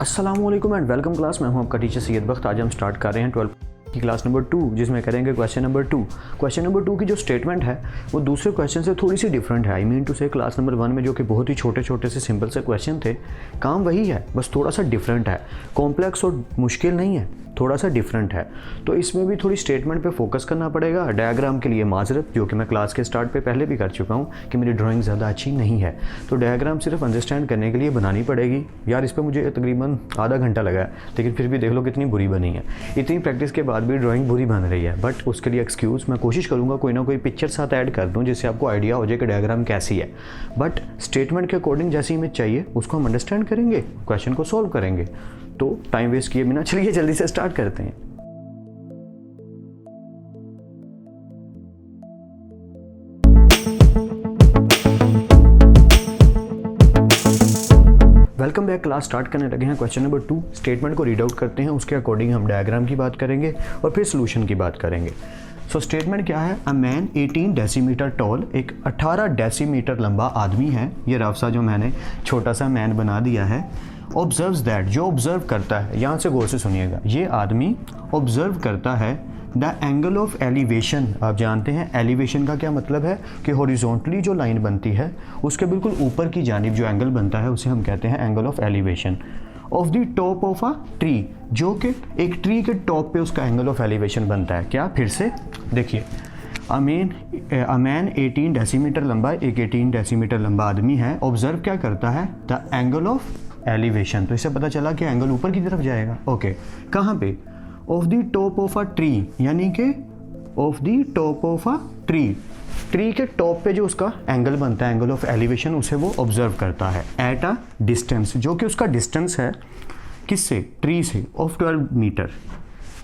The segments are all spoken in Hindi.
अस्सलामुअलैकुम एंड वेलकम क्लास। मैं हूं आपका टीचर सैयद बख्त। आज हम स्टार्ट कर रहे हैं 12 की क्लास नंबर 2, जिसमें करेंगे क्वेश्चन नंबर 2। क्वेश्चन नंबर 2 की जो स्टेटमेंट है वो दूसरे क्वेश्चन से थोड़ी सी डिफरेंट है। आई मीन टू से क्लास नंबर 1 में जो कि बहुत ही छोटे छोटे से सिंपल से क्वेश्चन थे, काम वही है, बस थोड़ा सा डिफरेंट है। कॉम्प्लेक्स और मुश्किल नहीं है, थोड़ा सा डिफरेंट है। तो इसमें भी थोड़ी स्टेटमेंट पे फोकस करना पड़ेगा। डायग्राम के लिए माजरत, जो कि मैं क्लास के स्टार्ट पे पहले भी कर चुका हूँ कि मेरी ड्राइंग ज़्यादा अच्छी नहीं है, तो डायग्राम सिर्फ अंडरस्टैंड करने के लिए बनानी पड़ेगी। यार इस पर मुझे तकरीबन आधा घंटा लगा है, लेकिन फिर भी देख लो कितनी बुरी बनी है। इतनी प्रैक्टिस के बाद भी ड्राइंग बुरी बन रही है, बट उसके लिए एक्सक्यूज़ मैं कोशिश करूँगा कोई ना कोई पिक्चर साथ ऐड कर दूँ जिससे आपको आइडिया हो जाए कि डायग्राम कैसी है। बट स्टेटमेंट के अकॉर्डिंग जैसी इमेज चाहिए उसको हम अंडरस्टैंड करेंगे, क्वेश्चन को सॉल्व करेंगे। तो टाइम वेस्ट किए बिना चलिए जल्दी से स्टार्ट करते हैं। Welcome back. क्लास स्टार्ट करने लगे हैं। क्वेश्चन नंबर 2 स्टेटमेंट को रीड आउट करते हैं, उसके अकॉर्डिंग हम डायग्राम की बात करेंगे और फिर सोल्यूशन की बात करेंगे। सो स्टेटमेंट क्या है? अ मैन 18 डेसीमीटर टॉल, एक 18 डेसीमीटर लंबा आदमी है। ये रफ सा जो मैंने छोटा सा मैन बना दिया है। ऑब्जर्व्स दैट, जो ऑब्जर्व करता है, यहाँ से गौर से सुनिएगा, ये आदमी ऑब्जर्व करता है द एंगल ऑफ एलिवेशन। आप जानते हैं एलिवेशन का क्या मतलब है कि हॉरिजॉन्टली जो लाइन बनती है उसके बिल्कुल ऊपर की जानिब जो एंगल बनता है उसे हम कहते हैं angle of elevation. Of the top of a tree, जो कि एक ट्री के टॉप पे उसका एंगल ऑफ एलिवेशन बनता है। क्या? फिर से देखिए, अ मैन 18 डेसीमीटर लंबा, एक 18 डेसीमीटर लंबा आदमी है। ऑब्जर्व क्या करता है? The angle of elevation. तो इससे पता चला कि एंगल ऊपर की तरफ जाएगा। ओके, कहाँ पे? Of the top of a tree, यानी कि of the top of a tree, tree के टॉप पे जो उसका एंगल बनता है, एंगल ऑफ एलिवेशन, उसे वो ऑब्जर्व करता है एट अ डिस्टेंस, जो कि उसका डिस्टेंस है किससे? ट्री से, ऑफ 12 मीटर।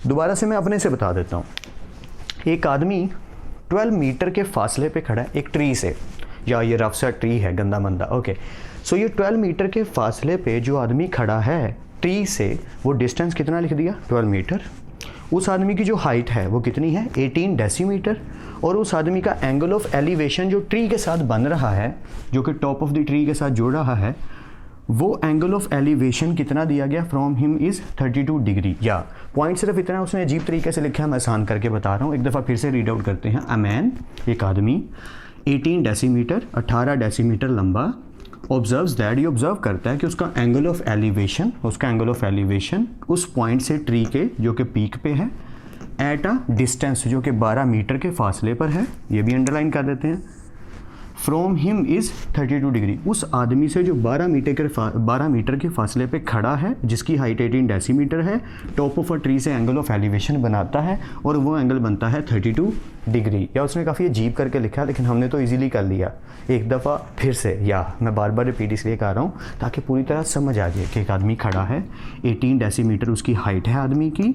दोबारा से मैं अपने से बता देता हूँ। एक आदमी 12 मीटर के फासले पे खड़ा है एक ट्री से, या ये रफ सा ट्री है गंदा मंदा। ओके, सो ये 12 मीटर के फासले पे जो आदमी खड़ा है ट्री से, वो डिस्टेंस कितना लिख दिया? 12 मीटर। उस आदमी की जो हाइट है वो कितनी है? 18 डेसीमीटर। और उस आदमी का एंगल ऑफ एलिवेशन जो ट्री के साथ बन रहा है, जो कि टॉप ऑफ द ट्री के साथ जुड़ रहा है, वो एंगल ऑफ एलिवेशन कितना दिया गया? From him is 32 degree. या पॉइंट सिर्फ इतना उसने अजीब तरीके से लिखा है, मैं आसान करके बता रहा हूँ। एक दफ़ा फिर से रीड आउट करते हैं। अ मैन, एक आदमी 18 डेसीमीटर, 18 डेसीमीटर लंबा। ऑब्जर्व्स दैट, ये ऑब्जर्व करता है कि उसका एंगल ऑफ एलिवेशन, उसका एंगल ऑफ एलिवेशन उस पॉइंट से ट्री के जो कि पीक पे है, एट अ डिस्टेंस, जो कि 12 मीटर के फासले पर है। ये भी अंडरलाइन कर देते हैं। फ्रॉम हिम इज़ 32 डिग्री, उस आदमी से जो 12 मीटर के फासले पे खड़ा है, जिसकी हाइट 18 डेसीमीटर है, टॉप ऑफ अ ट्री से एंगल ऑफ एलिवेशन बनाता है और वो एंगल बनता है 32 डिग्री। या उसने काफ़ी अजीब करके लिखा, लेकिन हमने तो इजीली कर लिया। एक दफ़ा फिर से, या मैं बार बार रिपीट इसलिए कर रहा हूँ ताकि पूरी तरह समझ आ जाए कि एक आदमी खड़ा है, 18 डेसीमीटर उसकी हाइट है आदमी की,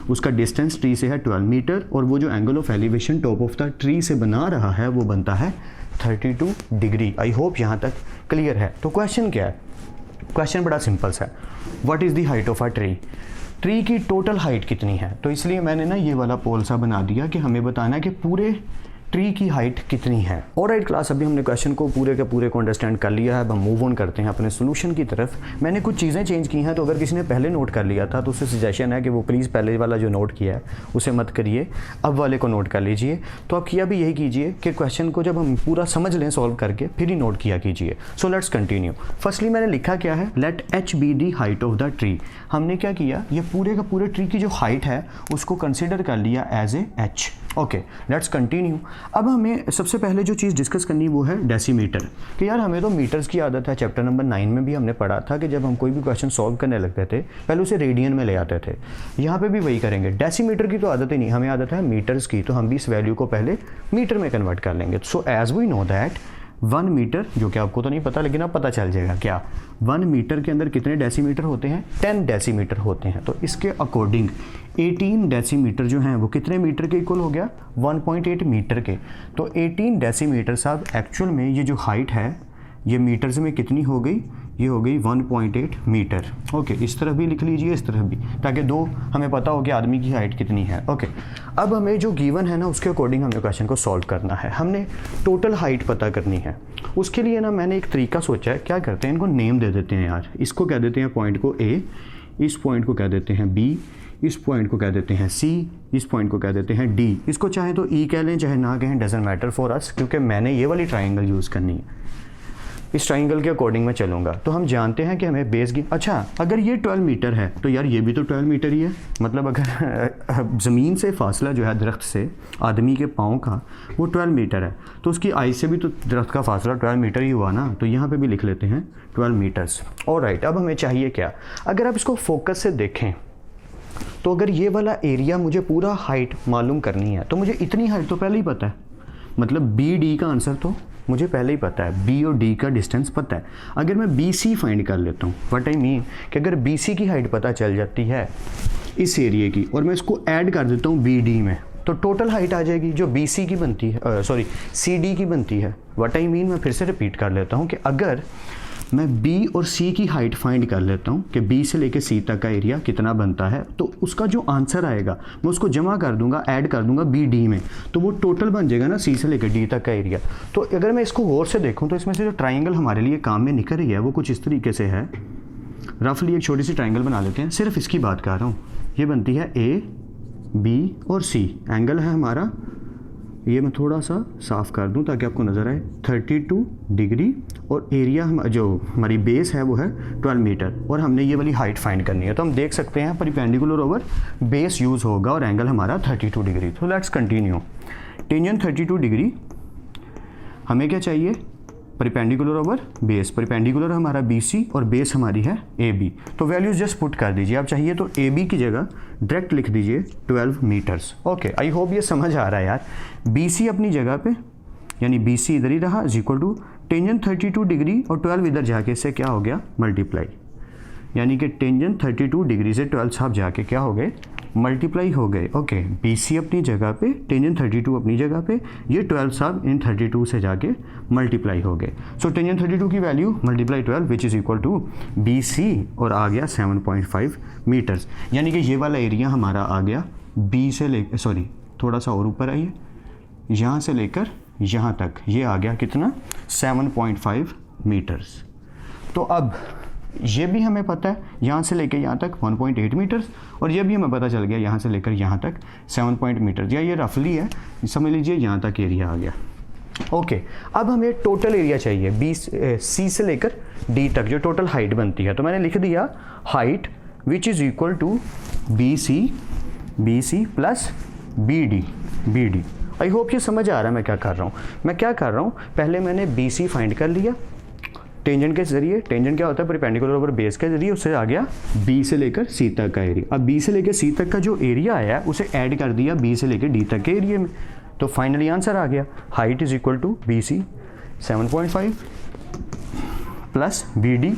उसका डिस्टेंस ट्री से है 12 मीटर, और वो जो angle of elevation top of the tree से बना रहा है वो बनता है 32 डिग्री। आई होप यहाँ तक क्लियर है। तो क्वेश्चन क्या है? क्वेश्चन बड़ा सिंपल सा है। What is the height of a tree? Tree की टोटल हाइट कितनी है? तो इसलिए मैंने ना ये वाला पोल सा बना दिया कि हमें बताना है कि पूरे ट्री की हाइट कितनी है। ऑलराइट क्लास, अभी हमने क्वेश्चन को पूरे के पूरे को अंडरस्टैंड कर लिया है। अब हम मूव ऑन करते हैं अपने सोल्यूशन की तरफ। मैंने कुछ चीज़ें चेंज की हैं, तो अगर किसी ने पहले नोट कर लिया था तो उससे सजेशन है कि वो प्लीज़ पहले वाला जो नोट किया है उसे मत करिए, अब वाले को नोट कर लीजिए। तो आप किया भी यही कीजिए कि क्वेश्चन को जब हम पूरा समझ लें सॉल्व करके, फिर ही नोट किया कीजिए। So let's continue. फर्स्टली मैंने लिखा क्या है? Let H be the height of the tree. हमने क्या किया? ये पूरे का पूरे ट्री की जो हाइट है उसको कंसिडर कर लिया as a H. Okay, let's continue. अब हमें सबसे पहले जो चीज़ डिस्कस करनी वो है डेसीमीटर। कि यार हमें तो मीटर्स की आदत है, चैप्टर नंबर 9 में भी हमने पढ़ा था कि जब हम कोई भी क्वेश्चन सॉल्व करने लगते थे पहले उसे रेडियन में ले आते थे। यहाँ पे भी वही करेंगे। डेसीमीटर की तो आदत ही नहीं, हमें आदत है मीटर्स की, तो हम भी इस वैल्यू को पहले मीटर में कन्वर्ट कर लेंगे। So as we know that 1 metre, जो कि आपको तो नहीं पता लेकिन अब पता चल जाएगा क्या, 1 मीटर के अंदर कितने डेसीमीटर होते हैं? 10 डेसीमीटर होते हैं। तो इसके अकॉर्डिंग 18 डेसीमीटर जो हैं वो कितने मीटर के इक्वल हो गया? 1.8 मीटर के। तो 18 डेसीमीटर साहब एक्चुअल में ये जो हाइट है ये मीटर्स में कितनी हो गई? ये हो गई 1.8 मीटर। ओके, इस तरफ भी लिख लीजिए, इस तरफ भी, ताकि दो हमें पता हो कि आदमी की हाइट कितनी है। ओके, अब हमें जो गिवन है ना उसके अकॉर्डिंग हमें क्वेश्चन को सॉल्व करना है। हमने टोटल हाइट पता करनी है। उसके लिए ना मैंने एक तरीका सोचा है, क्या करते हैं, इनको नेम दे देते हैं यार। इसको कह देते हैं पॉइंट को A, इस पॉइंट को कह देते हैं B, इस पॉइंट को कह देते हैं C, इस पॉइंट को कह देते हैं D। इसको चाहे तो E कह लें चाहे ना कहें, डजंट मैटर फॉर अस, क्योंकि मैंने ये वाली ट्राइंगल यूज़ करनी है। इस ट्राइंगल के अकॉर्डिंग मैं चलूँगा। तो हम जानते हैं कि हमें बेस की, अच्छा अगर ये 12 मीटर है तो यार ये भी तो 12 मीटर ही है। मतलब अगर ज़मीन से फासला जो है दरख्त से आदमी के पाँव का वो 12 मीटर है, तो उसकी आई से भी तो दरख्त का फासला 12 मीटर ही हुआ ना। तो यहाँ पे भी लिख लेते हैं 12 मीटर्स। ऑलराइट, अब हमें चाहिए क्या, अगर आप इसको फोकस से देखें तो अगर ये वाला एरिया मुझे पूरा हाइट मालूम करनी है तो मुझे इतनी हाइट तो पहले ही पता है। मतलब BD का आंसर तो मुझे पहले ही पता है, B और D का डिस्टेंस पता है। अगर मैं BC फाइंड कर लेता हूँ, व्हाट आई मीन कि अगर BC की हाइट पता चल जाती है इस एरिया की, और मैं इसको ऐड कर देता हूँ BD में, तो टोटल हाइट आ जाएगी जो BC की बनती है, CD की बनती है। व्हाट आई मीन, मैं फिर से रिपीट कर लेता हूँ कि अगर मैं B और C की हाइट फाइंड कर लेता हूँ कि B से लेके C तक का एरिया कितना बनता है, तो उसका जो आंसर आएगा मैं उसको जमा कर दूंगा, ऐड कर दूंगा BD में, तो वो टोटल बन जाएगा ना C से लेकर D तक का एरिया। तो अगर मैं इसको गौर से देखूँ तो इसमें से जो ट्राइंगल हमारे लिए काम में निकल रही है वो कुछ इस तरीके से है। रफली एक छोटी सी ट्राइंगल बना लेते हैं, सिर्फ इसकी बात कर रहा हूँ। ये बनती है A, B और C। एंगल है हमारा, ये मैं थोड़ा सा साफ़ कर दूं ताकि आपको नज़र आए, 32 डिग्री, और एरिया जो हमारी बेस है वो है 12 मीटर, और हमने ये वाली हाइट फाइंड करनी है। तो हम देख सकते हैं परपेंडिकुलर ओवर बेस यूज़ होगा और एंगल हमारा 32 डिग्री। तो लेट्स कंटिन्यू। टेंजेंट 32 डिग्री, हमें क्या चाहिए, परपेंडिकुलर ओवर बेस। परपेंडिकुलर हमारा BC और बेस हमारी है AB। तो वैल्यूज जस्ट पुट कर दीजिए। आप चाहिए तो AB की जगह डायरेक्ट लिख दीजिए 12 मीटर्स। ओके, आई होप ये समझ आ रहा है यार। BC अपनी जगह पे, यानी BC इधर ही रहा, is equal to tangent 32 degree और 12 इधर जाके इससे क्या हो गया, मल्टीप्लाई। यानी कि टेंजेंट 32 डिग्री से 12 साहब जाके क्या हो गए, मल्टीप्लाई हो गए। ओके, BC अपनी जगह पे, टेंजेंट 32 अपनी जगह पे, ये 12 साहब इन 32 से जाके मल्टीप्लाई हो गए। सो टेंजेंट 32 की value multiply 12 which is equal to BC, और आ गया 7.5 मीटर्स। यानी कि ये वाला एरिया हमारा आ गया B से ले, सॉरी थोड़ा सा और ऊपर आइए, यहाँ से लेकर यहाँ तक, ये आ गया कितना, 7.5 मीटर्स। तो अब ये भी हमें पता है यहाँ से लेकर यहाँ तक 1.8 मीटर्स, और ये भी हमें पता चल गया यहाँ से लेकर यहाँ तक 7 मीटर्स, या ये रफली है, समझ लीजिए यहाँ तक एरिया आ गया। ओके, अब हमें टोटल एरिया चाहिए C से लेकर D तक, जो टोटल हाइट बनती है। तो मैंने लिख दिया height which is equal to BC plus BD। I hope ये समझ आ रहा है मैं क्या कर रहा हूँ। मैं क्या कर रहा हूँ, पहले मैंने BC फाइंड कर लिया टेंजेंट के जरिए। टेंजेंट क्या होता है, परपेंडिकुलर ओवर बेस के जरिए, उससे आ गया B से लेकर C तक का एरिया। अब B से लेकर C तक का जो एरिया आया उसे ऐड कर दिया B से लेकर D तक के एरिया में, तो फाइनली आंसर आ गया height is equal to BC 7.5 plus BD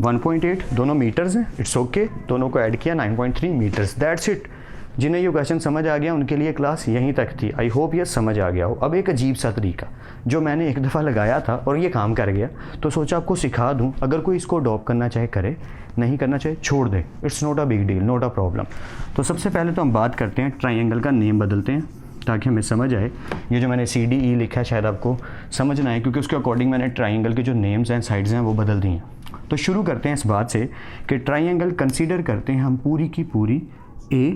1.8, दोनों मीटर्स हैं, इट्स ओके, दोनों को ऐड किया 9.3 मीटर्स, दैट्स इट। जिन्हें ये क्वेश्चन समझ आ गया उनके लिए क्लास यहीं तक थी। आई होप ये समझ आ गया हो। अब एक अजीब सा तरीका जो मैंने एक दफ़ा लगाया था और ये काम कर गया, तो सोचा आपको सिखा दूं। अगर कोई इसको अडॉप्ट करना चाहे करे, नहीं करना चाहे छोड़ दे, it's not a big deal, not a problem. तो सबसे पहले तो हम बात करते हैं, ट्राइंगल का नेम बदलते हैं ताकि हमें समझ आए। ये जो मैंने CDE लिखा है शायद आपको समझ ना आए, क्योंकि उसके अकॉर्डिंग मैंने ट्राइंगल के जो नेम्स हैं, साइड्स हैं, वो बदल दी हैं। तो शुरू करते हैं इस बात से कि ट्राइंगल कंसीडर करते हैं हम पूरी की पूरी A,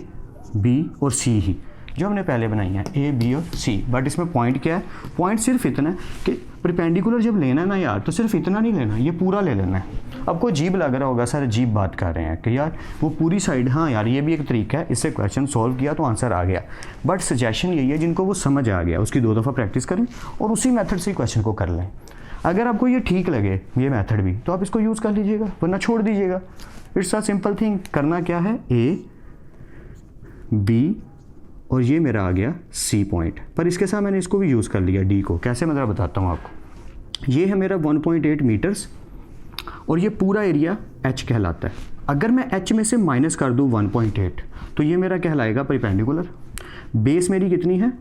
B और C ही, जो हमने पहले बनाई है A, B और C। बट इसमें पॉइंट क्या है, पॉइंट सिर्फ इतना है कि परपेंडिकुलर जब लेना है ना यार, तो सिर्फ इतना नहीं लेना, ये पूरा ले लेना है। आपको अजीब लग रहा होगा, सर अजीब बात कर रहे हैं कि यार वो पूरी साइड, हाँ यार ये भी एक तरीका है, इससे क्वेश्चन सॉल्व किया तो आंसर आ गया। बट सजेशन यही है, जिनको वो समझ आ गया उसकी 2 दफ़ा प्रैक्टिस करें और उसी मेथड से क्वेश्चन को कर लें। अगर आपको ये ठीक लगे ये मेथड भी, तो आप इसको यूज़ कर लीजिएगा, वरना छोड़ दीजिएगा। It's a simple thing. करना क्या है, A, B और ये मेरा आ गया C पॉइंट, पर इसके साथ मैंने इसको भी यूज़ कर लिया D को। कैसे, मैं ज़रा बताता हूँ आपको। ये है मेरा 1.8 मीटर्स और ये पूरा एरिया H कहलाता है। अगर मैं H में से माइनस कर दूँ 1.8, तो ये मेरा कहलाएगा परपेंडिकुलर। बेस मेरी कितनी है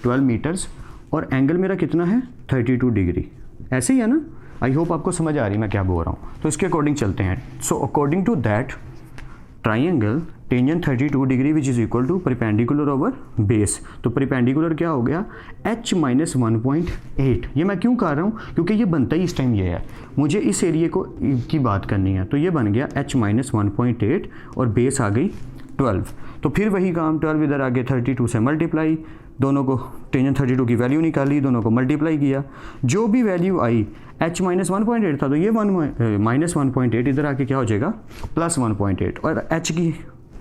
12 मीटर्स और एंगल मेरा कितना है 32 डिग्री। ऐसे ही है ना, आई होप आपको समझ आ रही मैं क्या बोल रहा हूँ। तो इसके अकॉर्डिंग चलते हैं। So according to that triangle tangent 32 degree which is equal to perpendicular over base. तो परपेंडिकुलर क्या हो गया h माइनस 1.8। ये मैं क्यों कर रहा हूँ, क्योंकि ये बनता ही इस टाइम ये है, मुझे इस एरिए को की बात करनी है। तो ये बन गया h माइनस 1.8 और बेस आ गई 12। तो फिर वही काम 12 इधर आगे 32 से मल्टीप्लाई, दोनों को टेंजेंट 32 की वैल्यू निकाली, दोनों को मल्टीप्लाई किया, जो भी वैल्यू आई h माइनस 1.8 था तो ये माइनस 1.8 इधर आके क्या हो जाएगा प्लस 1.8 और h की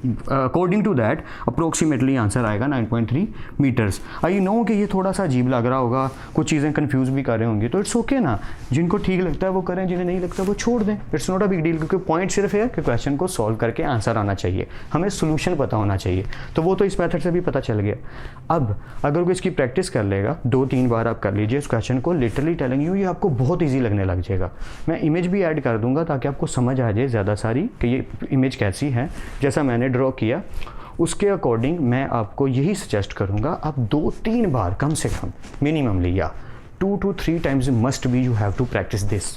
according to that approximately answer आएगा 9.3 मीटर्स। आई नो कि ये थोड़ा सा अजीब लग रहा होगा, कुछ चीज़ें कंफ्यूज भी कर रहे होंगे, तो इट्स ओके ना, जिनको ठीक लगता है वो करें, जिन्हें नहीं लगता वो छोड़ दें, it's not a big deal. क्योंकि पॉइंट सिर्फ है कि क्वेश्चन को सॉल्व करके आंसर आना चाहिए, हमें सोल्यूशन पता होना चाहिए। तो वो तो इस मेथड से भी पता चल गया। अब अगर वो इसकी प्रैक्टिस कर लेगा 2-3 बार आप कर लीजिए इस क्वेश्चन को, लिटरली टेलिंग यू ये आपको बहुत ईजी लगने लग जाएगा। मैं इमेज भी ऐड कर दूंगा ताकि आपको समझ आ जाए ज़्यादा सारी कि ये इमेज कैसी है। जैसा मैंने ड्रॉ किया उसके अकॉर्डिंग मैं आपको यही सजेस्ट करूंगा, आप 2-3 बार कम से कम मिनिममली या 2 to 3 times must be you have to practise this.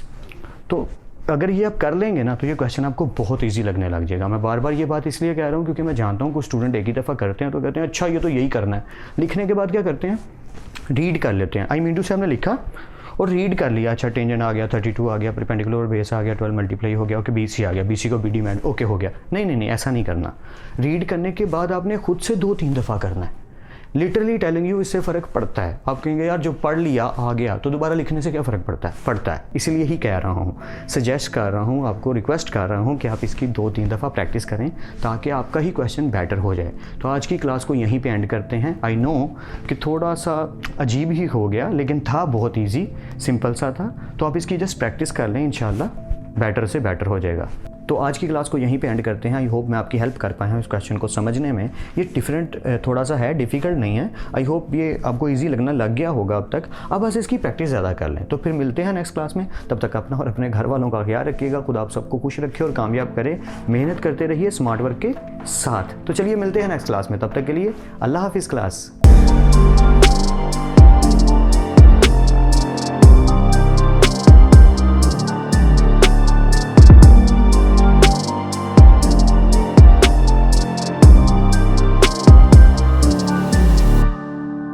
तो अगर ये आप कर लेंगे ना तो ये क्वेश्चन आपको बहुत इजी लगने लग जाएगा। मैं बार बार ये बात इसलिए कह रहा हूँ क्योंकि मैं जानता हूँ कुछ स्टूडेंट एक ही दफ़ा करते हैं तो कहते हैं अच्छा ये तो यही करना है, लिखने के बाद क्या करते हैं रीड कर लेते हैं। आई मीन टू से हमने लिखा और रीड कर लिया, अच्छा टेंजेंट आ गया 32 आ गया, परपेंडिकुलर और बेस आ गया 12 मल्टीप्लाई हो गया, ओके BC आ गया, BC को BD में ओके हो गया। नहीं, ऐसा नहीं करना। रीड करने के बाद आपने खुद से 2-3 दफ़ा करना है। लिटरली टेलिंग यू इससे फ़र्क पड़ता है। आप कहेंगे यार जो पढ़ लिया आ गया तो दोबारा लिखने से क्या फ़र्क पड़ता है। इसीलिए ही कह रहा हूँ, सजेस्ट कर रहा हूँ, आपको रिक्वेस्ट कर रहा हूँ कि आप इसकी 2-3 दफ़ा प्रैक्टिस करें ताकि आपका ही क्वेश्चन बेटर हो जाए। तो आज की क्लास को यहीं पे एंड करते हैं। आई नो कि थोड़ा सा अजीब ही हो गया लेकिन था बहुत ईजी, सिंपल सा था। तो आप इसकी जस्ट प्रैक्टिस कर लें, इंशाल्लाह बेटर से बेटर हो जाएगा। तो आज की क्लास को यहीं पे एंड करते हैं। आई होप मैं आपकी हेल्प कर पाया हूँ इस क्वेश्चन को समझने में। ये डिफरेंट थोड़ा सा है, डिफ़िकल्ट नहीं है। आई होप ये आपको इजी लगना लग गया होगा अब तक। अब बस इसकी प्रैक्टिस ज़्यादा कर लें। तो फिर मिलते हैं नेक्स्ट क्लास में। तब तक अपना और अपने घर वालों का ख्याल रखिएगा। खुद आप सबको खुश रखे और कामयाब करे। मेहनत करते रहिए स्मार्ट वर्क के साथ। तो चलिए मिलते हैं नेक्स्ट क्लास में। तब तक के लिए अल्लाह हाफिज़ क्लास।